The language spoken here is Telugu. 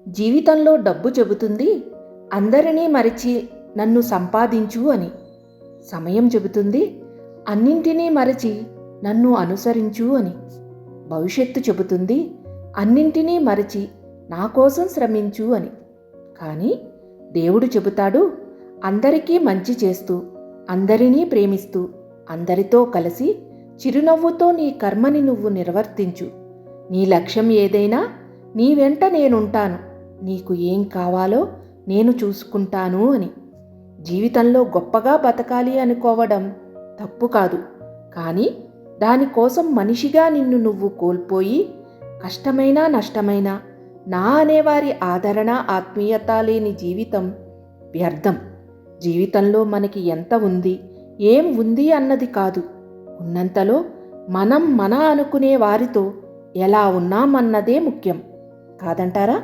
జీవితంలో డబ్బు చెబుతుంది అందరినీ మరిచి నన్ను సంపాదించు అని. సమయం చెబుతుంది అన్నింటినీ మరచి నన్ను అనుసరించు అని. భవిష్యత్తు చెబుతుంది అన్నింటినీ మరచి నా కోసం శ్రమించు అని. కానీ దేవుడు చెబుతాడు, అందరికీ మంచి చేస్తూ, అందరినీ ప్రేమిస్తూ, అందరితో కలిసి చిరునవ్వుతో నీ కర్మని నువ్వు నిర్వర్తించు. నీ లక్ష్యం ఏదైనా నీ వెంట నేనుంటాను, నీకు ఏం కావాలో నేను చూసుకుంటాను అని. జీవితంలో గొప్పగా బతకాలి అనుకోవడం తప్పు కాదు, కానీ దానికోసం మనిషిగా నిన్ను నువ్వు కోల్పోయి కష్టమైనా నష్టమైనా నా అనేవారి ఆదరణ ఆత్మీయత లేని జీవితం వ్యర్థం. జీవితంలో మనకి ఎంత ఉంది, ఏం ఉంది అన్నది కాదు, ఉన్నంతలో మనం అనుకునే వారితో ఎలా ఉన్నామన్నదే ముఖ్యం కాదంటారా?